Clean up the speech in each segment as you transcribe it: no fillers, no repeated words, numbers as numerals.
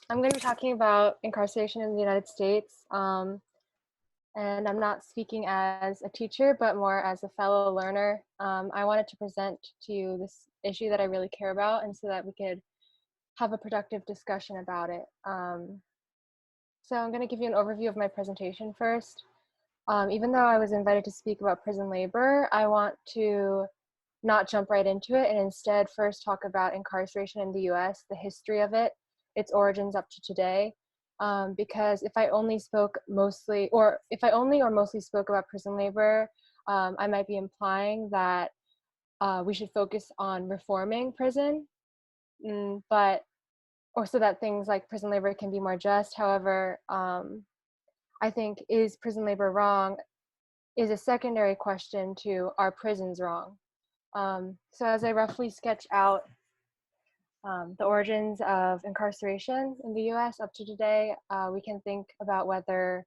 I'm going to be talking about incarceration in the United States, and I'm not speaking as a teacher, but more as a fellow learner. I wanted to present to you this issue that I really care about, and so that we could have a productive discussion about it. So I'm going to give you an overview of my presentation first. Even though I was invited to speak about prison labor, I want to not jump right into it and instead first talk about incarceration in the US, the history of it, its origins up to today. Because if I only spoke mostly, or if I only or mostly spoke about prison labor, I might be implying that we should focus on reforming prison, but or so that things like prison labor can be more just. However, I think is prison labor wrong is a secondary question to are prisons wrong? So as I roughly sketch out the origins of incarceration in the US up to today, we can think about whether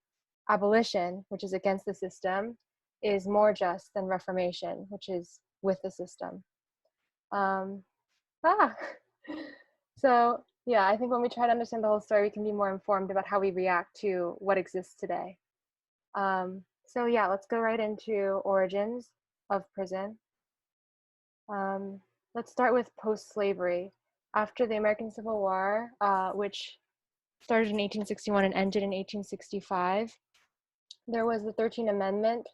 abolition, which is against the system, is more just than reformation, which is with the system. Um, ah. So yeah, I think when we try to understand the whole story, we can be more informed about how we react to what exists today. So yeah, let's go right into origins of prison. Let's start with post-slavery. After the American Civil War, which started in 1861 and ended in 1865, there was the 13th Amendment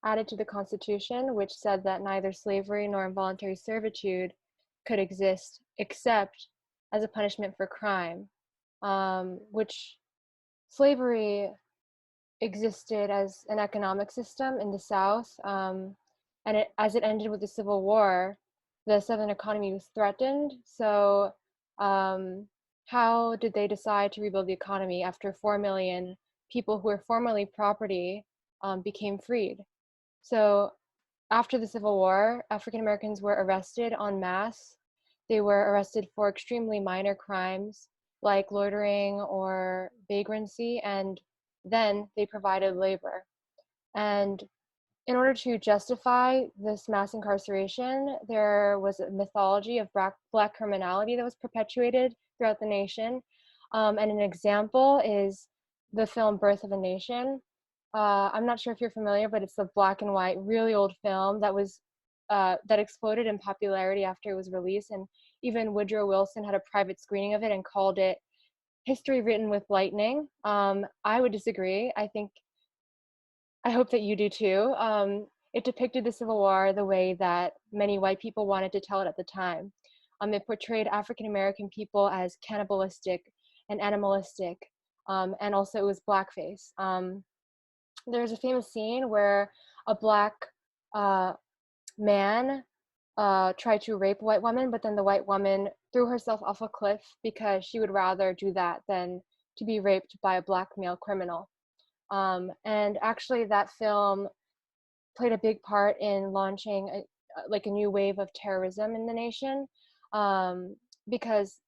added to the Constitution, which said that neither slavery nor involuntary servitude could exist except as a punishment for crime, which slavery existed as an economic system in the South, and as it ended with the Civil War, the Southern economy was threatened. So, how did they decide to rebuild the economy after 4 million people who were formerly property became freed? So, after the Civil War, African Americans were arrested en masse. They were arrested for extremely minor crimes like loitering or vagrancy, and then they provided labor. And in order to justify this mass incarceration, there was a mythology of black criminality that was perpetuated throughout the nation. And an example is the film Birth of a Nation. I'm not sure if you're familiar, but it's a black and white, really old film that was that exploded in popularity after it was released. And even Woodrow Wilson had a private screening of it and called it history written with lightning. I would disagree. I hope that you do too. It depicted the Civil War the way that many white people wanted to tell it at the time. It portrayed African American people as cannibalistic and animalistic, and also it was blackface. There's a famous scene where a black uh, man tried to rape a white woman, but then the white woman threw herself off a cliff because she would rather do that than to be raped by a black male criminal. And actually, that film played a big part in launching a new wave of terrorism in the nation, because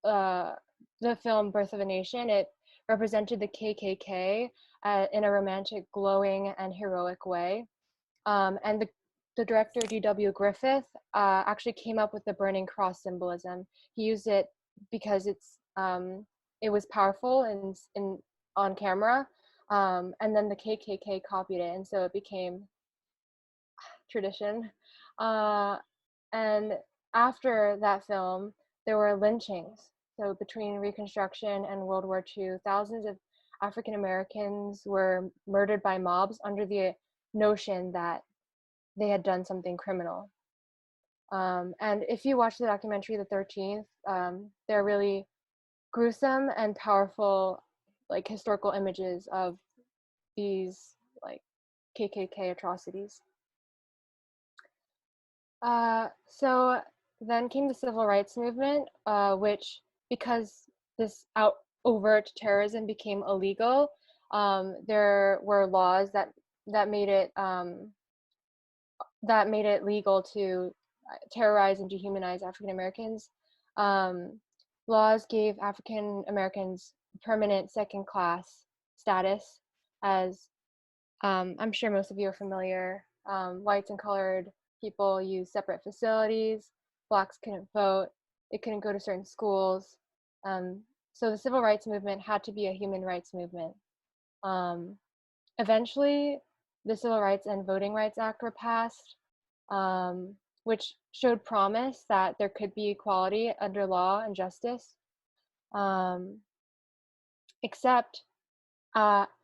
uh, the film Birth of a Nation, it represented the KKK in a romantic, glowing, and heroic way. And the director D.W. Griffith actually came up with the burning cross symbolism. He used it because it was powerful and on camera, and then the KKK copied it, and so it became tradition. Uh, and after that film, there were lynchings. So between Reconstruction and World War II, thousands of African Americans were murdered by mobs under the notion that they had done something criminal. And if you watch the documentary The 13th, they're really gruesome and powerful, like historical images of these like KKK atrocities. So then came the civil rights movement, which, because this overt terrorism became illegal, there were laws that made it legal to terrorize and dehumanize African Americans. Um, Laws gave African Americans permanent second class status, as I'm sure most of you are familiar. Whites and colored people use separate facilities. Blacks couldn't vote. They couldn't go to certain schools. So the civil rights movement had to be a human rights movement. Eventually, the Civil Rights and Voting Rights Act were passed, which showed promise that there could be equality under law and justice. Except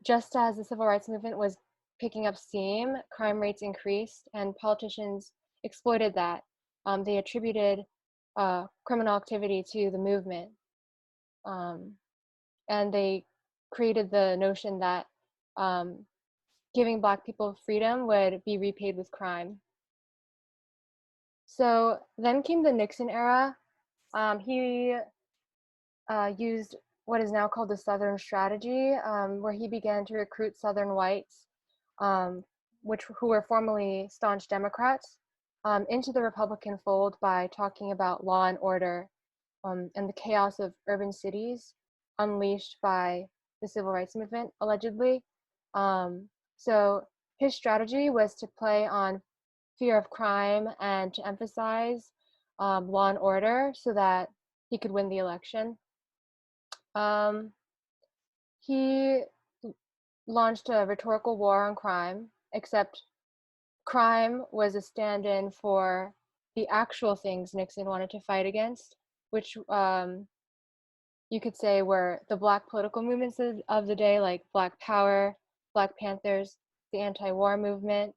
just as the civil rights movement was picking up steam, crime rates increased, and politicians exploited that. They attributed criminal activity to the movement, and they created the notion that giving Black people freedom would be repaid with crime. So then came the Nixon era. He used what is now called the Southern Strategy, where he began to recruit Southern whites, who were formerly staunch Democrats, into the Republican fold by talking about law and order and the chaos of urban cities unleashed by the civil rights movement, allegedly. So his strategy was to play on fear of crime and to emphasize law and order so that he could win the election. He launched a rhetorical war on crime, except crime was a stand-in for the actual things Nixon wanted to fight against, which you could say were the Black political movements of the day, like Black Power, Black Panthers, the anti-war movement,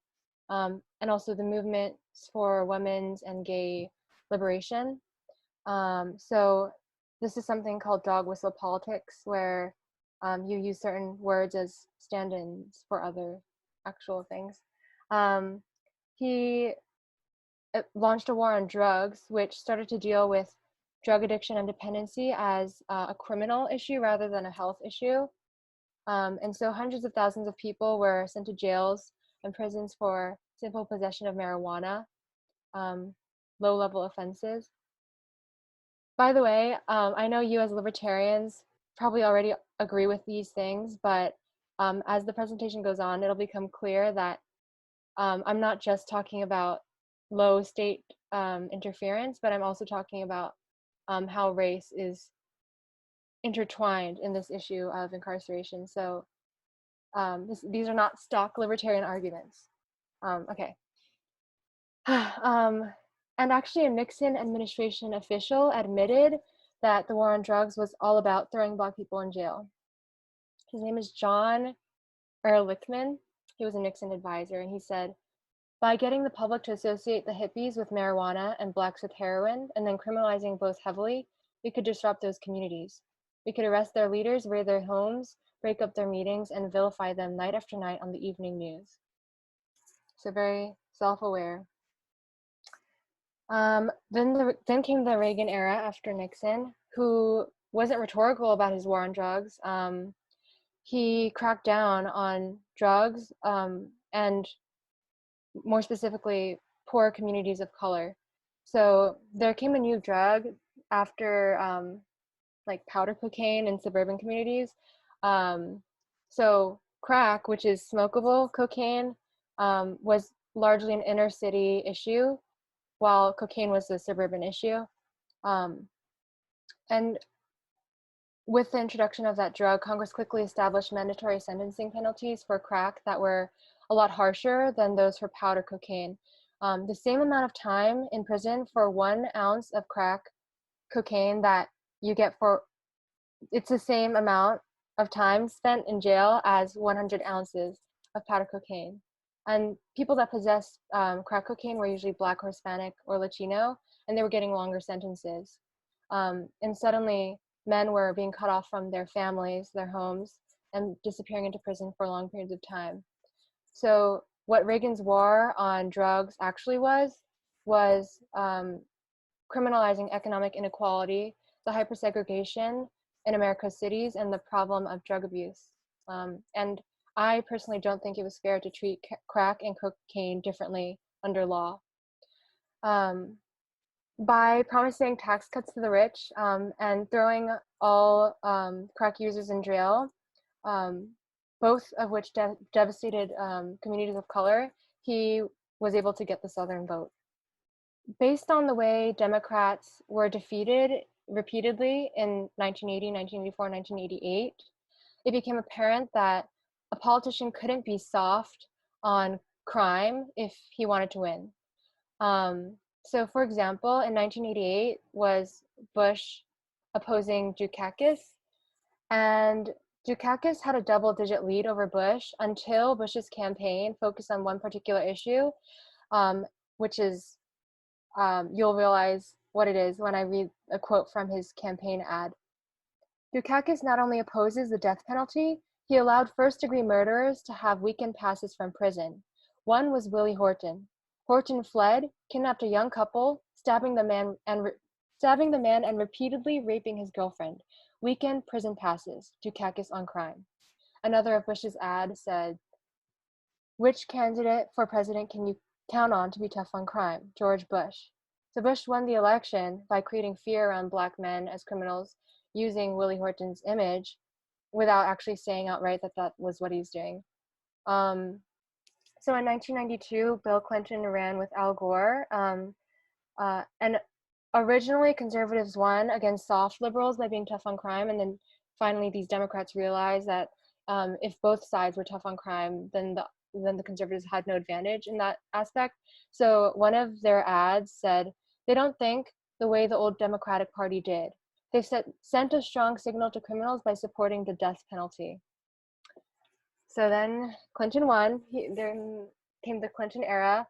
and also the movements for women's and gay liberation. So this is something called dog whistle politics, where you use certain words as stand-ins for other actual things. He launched a war on drugs, which started to deal with drug addiction and dependency as a criminal issue rather than a health issue. And so hundreds of thousands of people were sent to jails and prisons for simple possession of marijuana, low-level offenses. By the way, I know you as libertarians probably already agree with these things, but as the presentation goes on, it'll become clear that I'm not just talking about low state interference, but I'm also talking about how race is intertwined in this issue of incarceration. So these are not stock libertarian arguments. Okay. And actually, a Nixon administration official admitted that the war on drugs was all about throwing Black people in jail. His name is John Ehrlichman. He was a Nixon advisor, and he said, by getting the public to associate the hippies with marijuana and Blacks with heroin, and then criminalizing both heavily, we could disrupt those communities. We could arrest their leaders, raid their homes, break up their meetings, and vilify them night after night on the evening news. So very self-aware. Then came the Reagan era after Nixon, who wasn't rhetorical about his war on drugs. He cracked down on drugs and more specifically, poor communities of color. So there came a new drug after like powder cocaine in suburban communities. So crack, which is smokable cocaine, was largely an inner city issue, while cocaine was a suburban issue. And with the introduction of that drug, Congress quickly established mandatory sentencing penalties for crack that were a lot harsher than those for powder cocaine. The same amount of time in prison for 1 ounce of crack cocaine that you get for, it's the same amount of time spent in jail as 100 ounces of powder cocaine. And people that possessed crack cocaine were usually Black or Hispanic or Latino, and they were getting longer sentences. And suddenly, men were being cut off from their families, their homes, and disappearing into prison for long periods of time. So what Reagan's war on drugs actually was criminalizing economic inequality, the hypersegregation in America's cities, and the problem of drug abuse. And I personally don't think it was fair to treat crack and cocaine differently under law. By promising tax cuts to the rich and throwing all crack users in jail, both of which devastated communities of color, he was able to get the Southern vote. Based on the way Democrats were defeated repeatedly in 1980, 1984, 1988, it became apparent that a politician couldn't be soft on crime if he wanted to win. So, for example, in 1988 was Bush opposing Dukakis, and Dukakis had a double-digit lead over Bush until Bush's campaign focused on one particular issue, which is, you'll realize what it is when I read a quote from his campaign ad. Dukakis not only opposes the death penalty, he allowed first-degree murderers to have weekend passes from prison. One was Willie Horton. Horton fled, kidnapped a young couple, stabbing the man and repeatedly raping his girlfriend. Weekend prison passes, Dukakis on crime. Another of Bush's ads said, "Which candidate for president can you count on to be tough on crime? George Bush." So Bush won the election by creating fear around Black men as criminals, using Willie Horton's image without actually saying outright that that was what he's doing. So in 1992, Bill Clinton ran with Al Gore, and originally conservatives won against soft liberals by being tough on crime, and then finally these Democrats realized that if both sides were tough on crime, then the conservatives had no advantage in that aspect. So one of their ads said, "They don't think the way the old Democratic Party did. They've sent a strong signal to criminals by supporting the death penalty." So then Clinton won. Then came the Clinton era.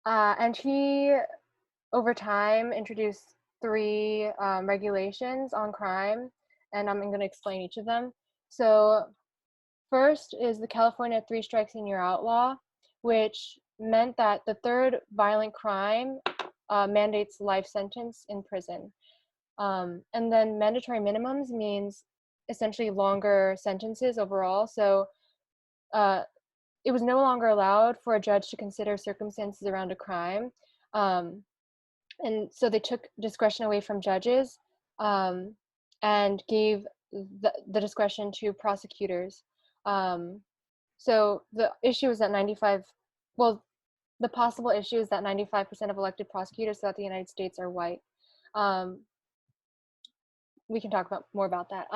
And he, over time, introduced three regulations on crime, and I'm going to explain each of them. So first is the California 3 Strikes and You're Out law, which meant that the third violent crime mandates life sentence in prison. And then mandatory minimums means essentially longer sentences overall. So it was no longer allowed for a judge to consider circumstances around a crime. And so they took discretion away from judges and gave the discretion to prosecutors. So the issue is that the possible issue is that 95% of elected prosecutors throughout the United States are white. We can talk more about that.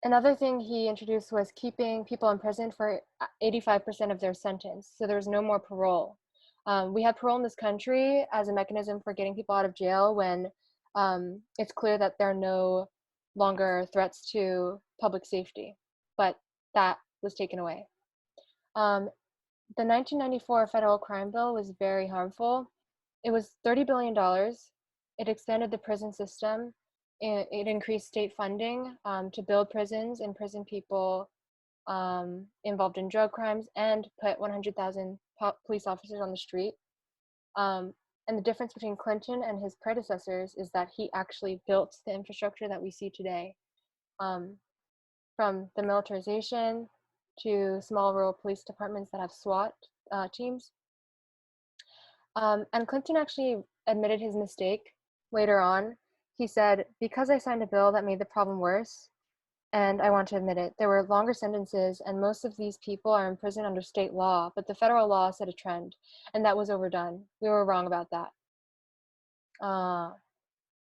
Another thing he introduced was keeping people in prison for 85% of their sentence. So there's no more parole. We have parole in this country as a mechanism for getting people out of jail when it's clear that there are no longer threats to public safety, but that was taken away. The 1994 federal crime bill was very harmful. It was $30 billion. It expanded the prison system. It increased state funding to build prisons and prison people involved in drug crimes, and put 100,000 police officers on the street. And the difference between Clinton and his predecessors is that he actually built the infrastructure that we see today, from the militarization to small rural police departments that have SWAT teams. And Clinton actually admitted his mistake later on. He said, "Because I signed a bill that made the problem worse, and I want to admit it, there were longer sentences, and most of these people are in prison under state law, but the federal law set a trend, and that was overdone. We were wrong about that."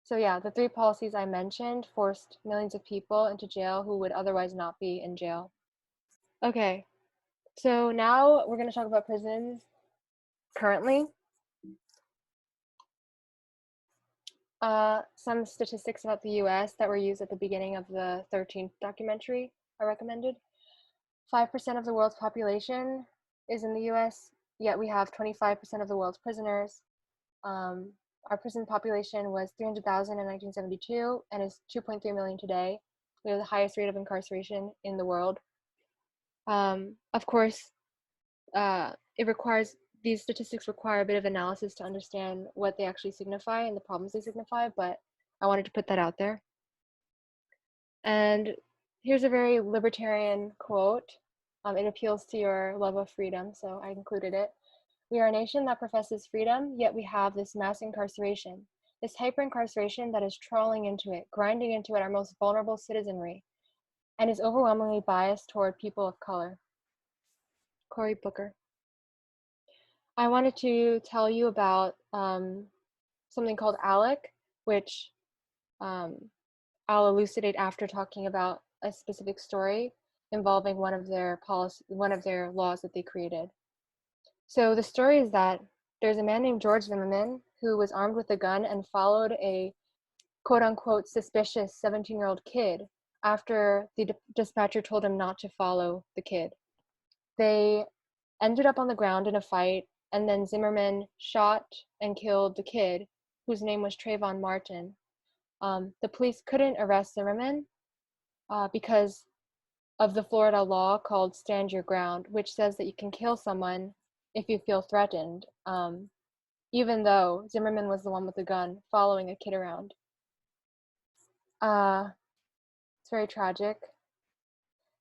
So yeah, the three policies I mentioned forced millions of people into jail who would otherwise not be in jail. Okay, so now we're going to talk about prisons currently. Some statistics about the US that were used at the beginning of the 13th documentary I recommended. 5% of the world's population is in the US, yet we have 25% of the world's prisoners. Our prison population was 300,000 in 1972 and is 2.3 million today. We have the highest rate of incarceration in the world. Of course, these statistics require a bit of analysis to understand what they actually signify and the problems they signify, but I wanted to put that out there. And here's a very libertarian quote. It appeals to your love of freedom, so I included it. "We are a nation that professes freedom, yet we have this mass incarceration, this hyper-incarceration that is trawling into it, grinding into it our most vulnerable citizenry, and is overwhelmingly biased toward people of color." Cory Booker. I wanted to tell you about something called ALEC, which I'll elucidate after talking about a specific story involving one of their laws that they created. So the story is that there's a man named George Zimmerman who was armed with a gun and followed a quote unquote suspicious 17-year-old kid after the dispatcher told him not to follow the kid. They ended up on the ground in a fight, and then Zimmerman shot and killed the kid, whose name was Trayvon Martin. The police couldn't arrest Zimmerman because of the Florida law called Stand Your Ground, which says that you can kill someone if you feel threatened, even though Zimmerman was the one with the gun following a kid around. It's very tragic.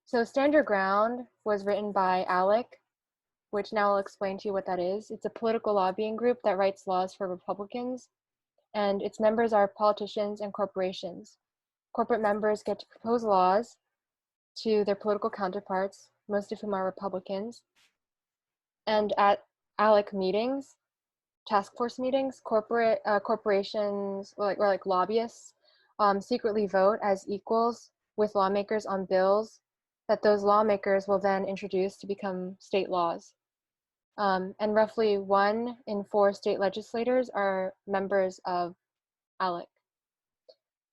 So Stand Your Ground was written by ALEC, which now I'll explain to you what that is. It's a political lobbying group that writes laws for Republicans, and its members are politicians and corporations. Corporate members get to propose laws to their political counterparts, most of whom are Republicans. And at ALEC meetings, task force meetings, corporations or like lobbyists secretly vote as equals with lawmakers on bills that those lawmakers will then introduce to become state laws. And roughly 1 in 4 state legislators are members of ALEC.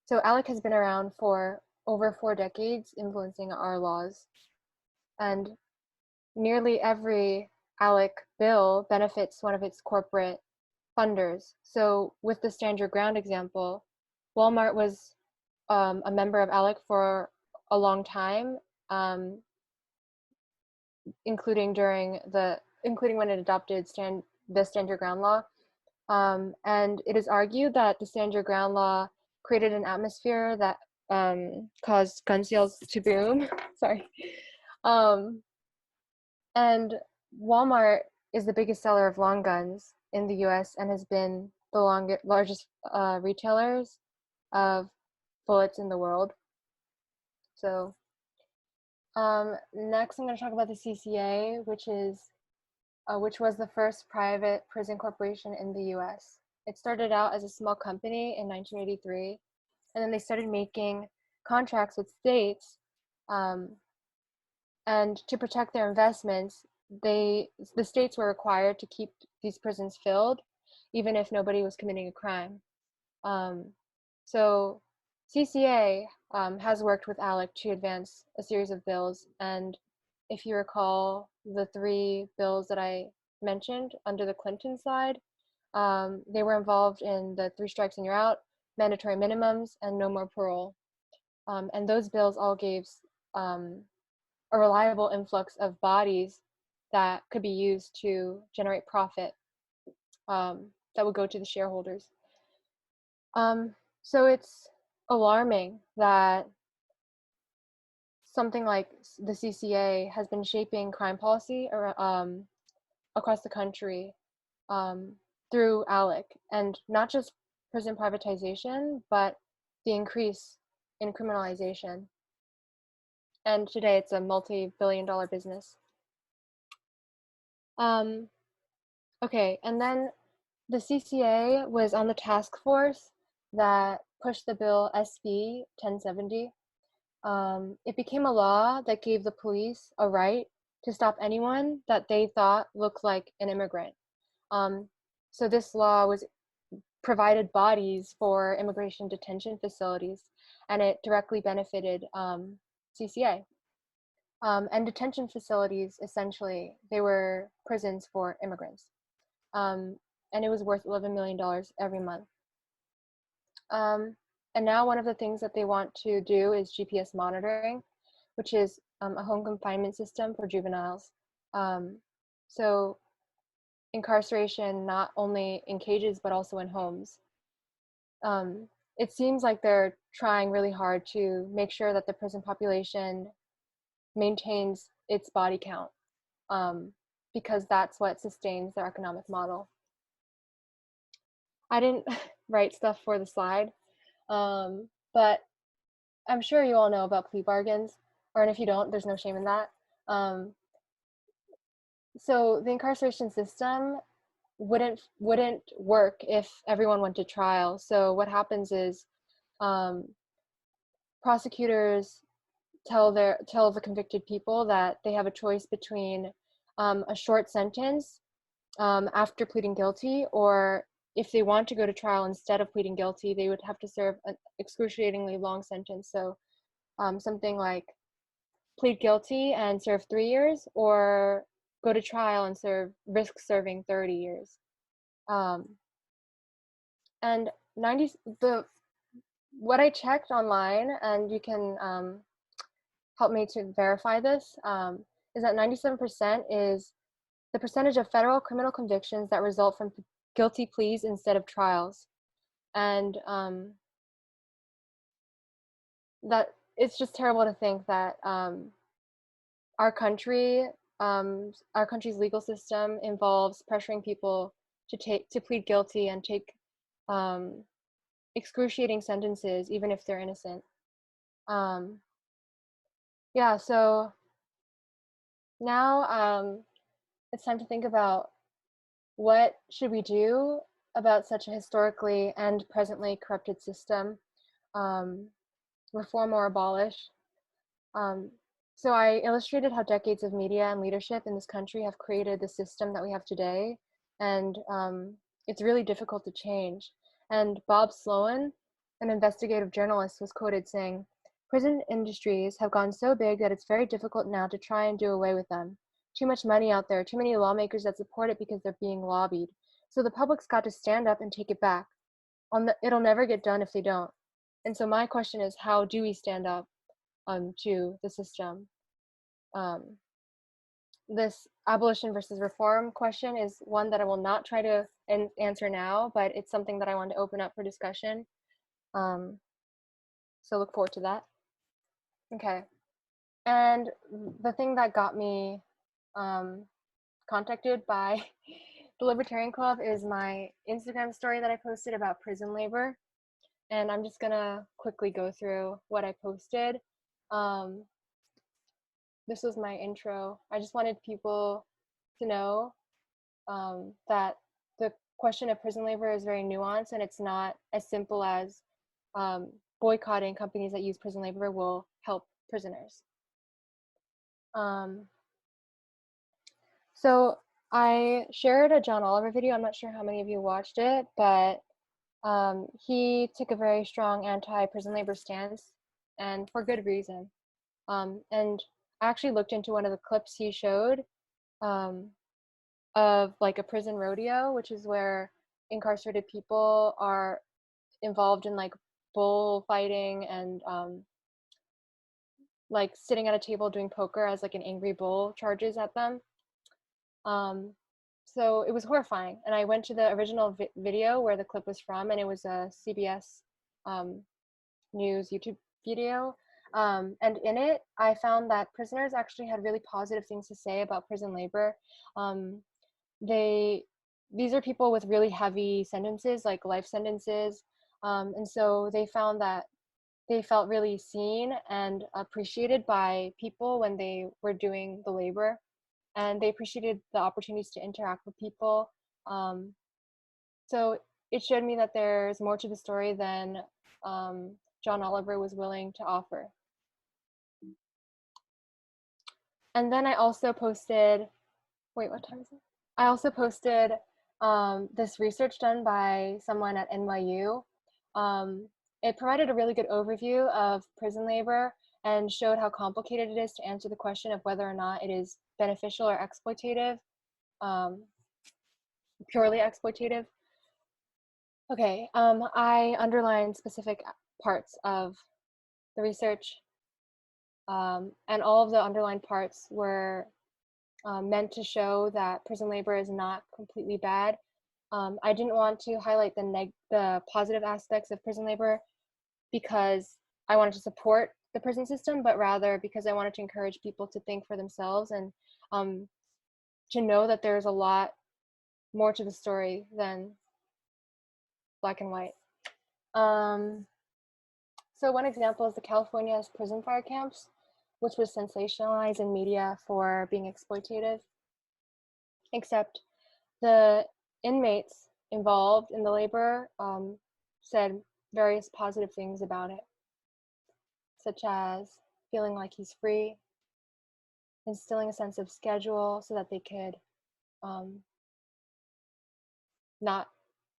So ALEC has been around for over 4 decades, influencing our laws. And nearly every ALEC bill benefits one of its corporate funders. So with the Stand Your Ground example, Walmart was a member of ALEC for a long time, including when it adopted the Stand Your Ground law. And it is argued that the Stand Your Ground law created an atmosphere that caused gun sales to boom. Sorry. And Walmart is the biggest seller of long guns in the US and has been the largest retailers of bullets in the world. So next I'm going to talk about the CCA, which was the first private prison corporation in the US. It started out as a small company in 1983, and then they started making contracts with states, and to protect their investments, the states were required to keep these prisons filled, even if nobody was committing a crime. So CCA has worked with ALEC to advance a series of bills, and if you recall the 3 bills that I mentioned under the Clinton side, they were involved in the 3 strikes and you're out, mandatory minimums, and no more parole. And those bills all gave a reliable influx of bodies that could be used to generate profit that would go to the shareholders. So it's alarming that something like the CCA has been shaping crime policy across the country through ALEC, and not just prison privatization, but the increase in criminalization. And today it's a multi-billion-dollar business. Okay, and then the CCA was on the task force that pushed the bill SB 1070. It became a law that gave the police a right to stop anyone that they thought looked like an immigrant. So this law provided bodies for immigration detention facilities, and it directly benefited CCA. And detention facilities, essentially, they were prisons for immigrants. And it was worth $11 million every month. And now one of the things that they want to do is GPS monitoring, which is a home confinement system for juveniles. So incarceration not only in cages, but also in homes. It seems like they're trying really hard to make sure that the prison population maintains its body count, because that's what sustains their economic model. I didn't write stuff for the slide, but I'm sure you all know about plea bargains, and if you don't, there's no shame in that. So the incarceration system wouldn't work if everyone went to trial. So what happens is prosecutors tell the convicted people that they have a choice between a short sentence after pleading guilty, or if they want to go to trial instead of pleading guilty, they would have to serve an excruciatingly long sentence. So something like plead guilty and serve 3 years, or go to trial and risk serving 30 years. And what I checked online, and you can help me to verify this, is that 97% is the percentage of federal criminal convictions that result from guilty pleas instead of trials. And that it's just terrible to think that our country's legal system involves pressuring people to plead guilty and take excruciating sentences, even if they're innocent. Yeah, so now it's time to think about what should we do about such a historically and presently corrupted system, reform or abolish. So I illustrated how decades of media and leadership in this country have created the system that we have today, and it's really difficult to change. And Bob Sloan, an investigative journalist, was quoted saying, "Prison industries have gone so big that it's very difficult now to try and do away with them. Too much money out there, too many lawmakers that support it because they're being lobbied. So the public's got to stand up and take it back. It'll never get done if they don't." And so my question is, how do we stand up to the system? This abolition versus reform question is one that I will not try to answer now, but it's something that I want to open up for discussion. So look forward to that. Okay. And the thing that got me contacted by the Libertarian Club is my Instagram story that I posted about prison labor. And I'm just gonna quickly go through what I posted. This was my intro. I just wanted people to know that the question of prison labor is very nuanced, and it's not as simple as boycotting companies that use prison labor will help prisoners. So I shared a John Oliver video. I'm not sure how many of you watched it, but he took a very strong anti-prison labor stance, and for good reason. And I actually looked into one of the clips he showed of like a prison rodeo, which is where incarcerated people are involved in like bullfighting and like sitting at a table doing poker as like an angry bull charges at them. So it was horrifying. And I went to the original video where the clip was from, and it was a CBS News YouTube video. And in it, I found that prisoners actually had really positive things to say about prison labor. These are people with really heavy sentences, like life sentences. And so they found that they felt really seen and appreciated by people when they were doing the labor. And they appreciated the opportunities to interact with people. So it showed me that there's more to the story than John Oliver was willing to offer. And then I also posted, wait, what time is it? I also posted this research done by someone at NYU. It provided a really good overview of prison labor and showed how complicated it is to answer the question of whether or not it is beneficial or exploitative, purely exploitative. Okay, I underlined specific parts of the research, and all of the underlined parts were meant to show that prison labor is not completely bad. I didn't want to highlight the positive aspects of prison labor because I wanted to support the prison system, but rather because I wanted to encourage people to think for themselves and to know that there's a lot more to the story than black and white. So one example is the California's prison fire camps, which was sensationalized in media for being exploitative. Except the inmates involved in the labor said various positive things about it, such as feeling like he's free, instilling a sense of schedule so that they could not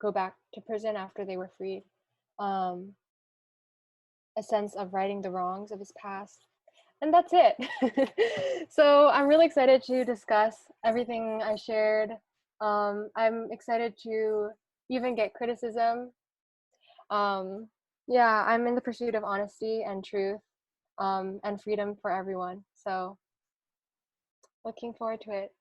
go back to prison after they were freed, a sense of righting the wrongs of his past. And that's it. So I'm really excited to discuss everything I shared. I'm excited to even get criticism. Yeah, I'm in the pursuit of honesty and truth, and freedom for everyone. So looking forward to it.